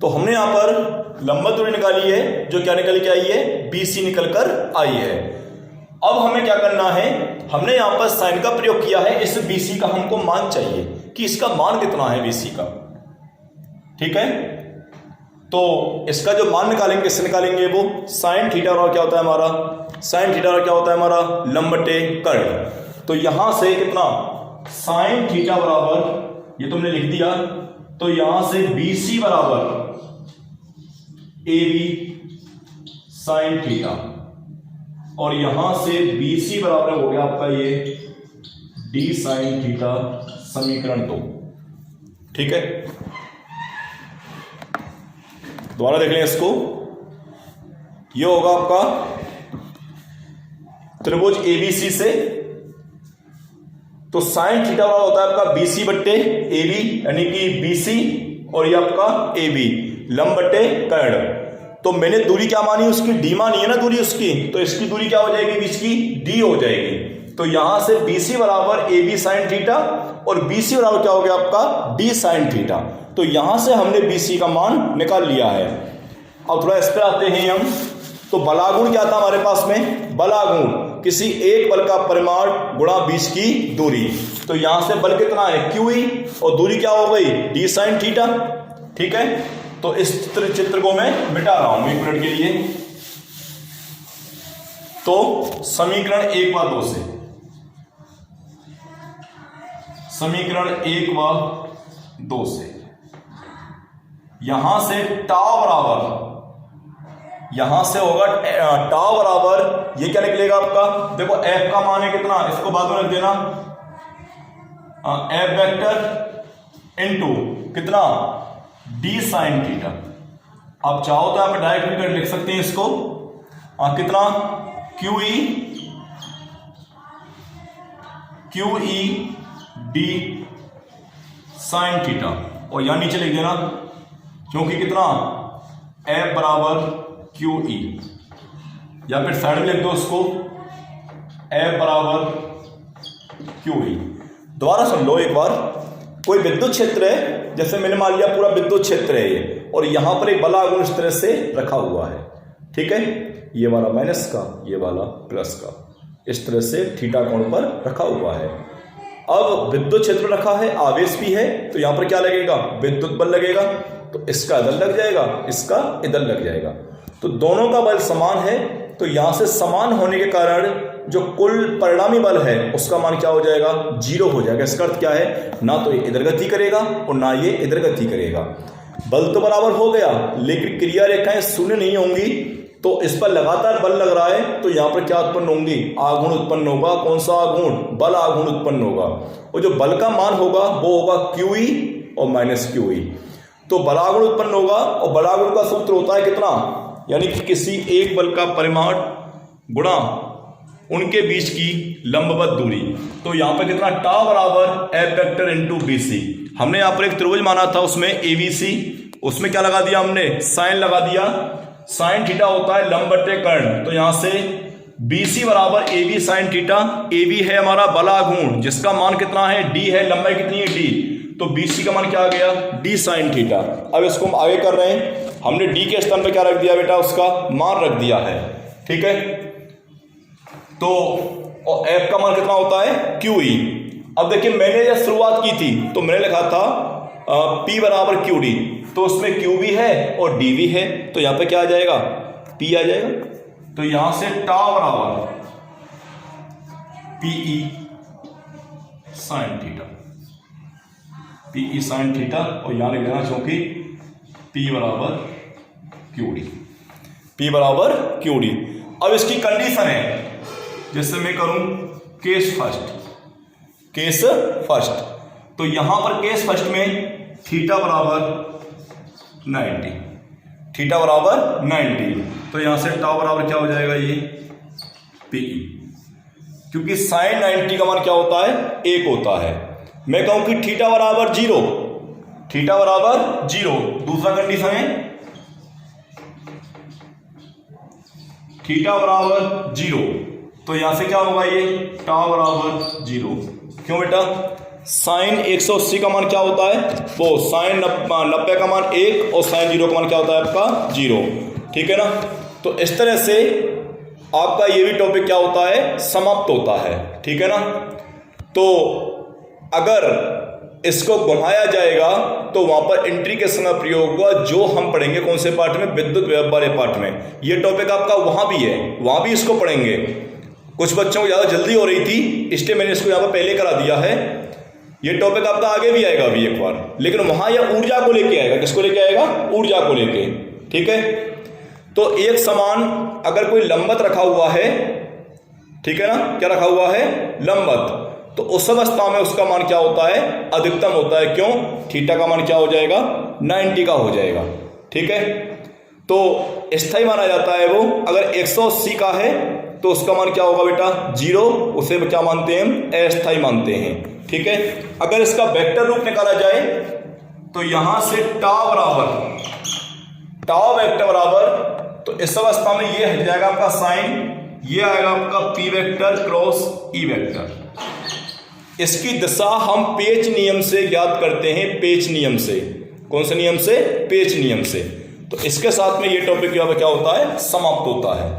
तो हमने यहां पर लंबवत दूरी निकाली है, जो क्या निकल के आई है, BC निकल कर आई है। अब हमें क्या करना है, हमने यहां पर साइन का प्रयोग किया है, इस BC का हमको मान चाहिए कि इसका मान कितना है BC का। ठीक है, तो इसका जो मान निकालेंगे, किससे निकालेंगे, वो साइन थीटा और क्या होता है हमारा, साइन थीटा और क्या होता है हमारा, लंब बटे कर्ण। तो यहां से कितना, साइन थीटा बराबर, ये तुमने लिख दिया, तो यहां से BC बराबर AB साइन थीटा, और यहां से BC बराबर हो गया आपका ये D साइन थीटा, समीकरण 2। ठीक है, दोबारा देख लें इसको। ये होगा आपका त्रिभुज ABC से, तो साइन थीटा वाला होता है आपका BC बट्टे AB, यानी कि BC, और ये आपका AB लंब बट्टे कर्ण। तो मैंने दूरी क्या मानी, उसकी D मानी है ना दूरी उसकी, तो इसकी दूरी क्या हो जाएगी, बीच की D हो जाएगी। तो यहां से BC बराबर AB साइन थीटा, और BC बराबर क्या हो गया आपका D साइन थीटा। तो यहां से हमने BC का मान निकाल लिया है। अब थोड़ा इस पर आते हैं हम। तो बलागुण क्या था हमारे पास में, बलागुण किसी एक बल का परिमाण गुणा बीच की दूरी। तो यहां से बल कितना है, QE, और दूरी क्या हो गई, D साइन थीटा। ठीक है, तो इस चित्र को मैं मिटा रहा हूं 1 मिनट के लिए। तो समीकरण 1 व 2 से, समीकरण 1 व 2 से यहां से टाउ बराबर, यहां से होगा टाउ बराबर, ये क्या निकलेगा आपका, देखो F का मान है कितना, इसको बाद में रख देना, F वेक्टर इनटू कितना, D साइन थीटा। आप चाहो तो आप डायरेक्ट भी लिख सकते हैं इसको, कितना, QE D साइन थीटा, और यहां नीचे लिख देना, क्योंकि कितना, F बराबर QE, या फिर साइड में लिख दो उसको, F बराबर QE। दोबारा सुन लो एक बार। कोई विद्युत क्षेत्र है, जैसे मैंने मान लिया पूरा विद्युत क्षेत्र है ये, और यहां पर एक बलागुण इस तरह से रखा हुआ है। ठीक है, ये वाला माइनस का, ये वाला प्लस का, इस तरह से थीटा कोण पर रखा हुआ है। अब विद्युत क्षेत्र रखा है, आवेश भी है, तो यहां पर क्या लगेगा, विद्युत बल लगेगा। तो इसका इधर लग जाएगा, इसका इधर लग जाएगा, तो दोनों का बल समान है। तो यहां से समान होने के कारण जो कुल परिणामी बल है उसका मान क्या हो जाएगा, 0 हो जाएगा। इसका अर्थ क्या है, ना तो ये इधर गति करेगा और ना ये इधर गति करेगा। बल तो बराबर हो गया, लेकिन क्रिया रेखाएं शून्य नहीं होंगी। तो इस पर लगातार बल लग रहा है, तो यहां पर क्या उत्पन्न होंगी, आघूर्ण उत्पन्न होगा। कौन सा आघूर्ण, बल आघूर्ण उत्पन्न होगा, और जो बल का मान होगा वो होगा QE और माइनस QE। तो बलागुण उत्पन्न होगा, और बलागुण का सूत्र होता है कितना, यानी कि किसी एक बल का परिमाण गुणा उनके बीच की लंबवत दूरी। तो यहां पर कितना, टाउ बराबर F वेक्टर इनटू BC। हमने यहां पर एक त्रिभुज माना था, उसमें ABC, उसमें क्या लगा दिया हमने, साइन लगा दिया। साइन थीटा होता है लंब बटे कर्ण। तो यहां से BC बराबर AB साइन थीटा, AB है हमारा बलागुण, जिसका मान कितना है, D है, लंबाई कितनी है, D। तो BC का मान क्या आ गया, D साइन थीटा। अब इसको हम आगे कर रहे हैं, हमने D के स्थान पे क्या रख दिया बेटा, उसका मान रख दिया है। ठीक है, तो और F का मान कितना होता है, QE। अब देखिए मैंने जब शुरुआत की थी तो मैंने लिखा था P बराबर QD, तो उसमें Q भी है और D भी है, तो यहां पे क्या आ जाएगा, P आ जाएगा। तो यहां से टाउ बराबर PE sine theta, PE sine theta, और यहां लिख देना क्योंकि P बराबर QD, P बराबर QD। अब इसकी कंडीशन है, जैसे मैं करूं केस फर्स्ट, तो यहां पर केस फर्स्ट में थीटा बराबर 90, थीटा बराबर 90, तो यहां से टाउ बराबर क्या हो जाएगा, ये PE, क्योंकि साइन 90 का मान क्या होता है, 1 होता है। मैं कहूं कि थीटा बराबर 0, थीटा बराबर 0। दूसरा कंडीशन है थीटा बराबर 0, तो यहां से क्या होगा, ये टाउ बराबर 0। क्यों बेटा, साइन 180 का मान क्या होता है, वो साइन 90 का मान 1 और साइन 0 का मान क्या होता है आपका 0, ठीक है ना। तो इस तरह से आपका ये भी टॉपिक क्या होता है, समाप्त होता है, ठीक है ना। तो अगर इसको घुमाया जाएगा तो वहां पर इंट्रीकेशन का प्रयोग हुआ, जो हम पढ़ेंगे कौन से पार्ट में, विद्युत व्यवहार वाले पार्ट में। ये टॉपिक आपका वहां भी है, वहां भी इसको पढ़ेंगे। कुछ बच्चों को ज़्यादा जल्दी हो रही थी इसलिए मैंने इसको यहाँ पर पहले करा दिया है। ये टॉपिक आपका आगे भी आएगा अभी एक बार, लेकिन वहां यह ऊर्जा को लेके आएगा। किसको लेके आएगा, ऊर्जा को लेके, ठीक है। तो एक समान अगर कोई लंबवत रखा हुआ है, ठीक है ना, क्या रखा हुआ है, लंबवत, तो उस अवस्था में उसका मान क्या होता है, अधिकतम होता है। क्यों, थीटा का मान क्या हो जाएगा, 90 का हो जाएगा, ठीक है। तो स्थायी माना जाता है वो। अगर 180 का है तो उसका मान क्या होगा बेटा, 0, उसे क्या मानते हैं हम, अस्थायी मानते हैं, ठीक है। अगर इसका वेक्टर रूप निकाला जाए तो यहां से टाउ वेक्टर बराबर, तो इस अवस्था में ये हट जाएगा आपका साइन, ये आएगा आपका P vector cross E vector. इसकी दिशा हम पेच नियम से ज्ञात करते हैं, पेच नियम से। कौन से नियम से, पेच नियम से। तो इसके साथ में ये टॉपिक क्या होता है, समाप्त होता है।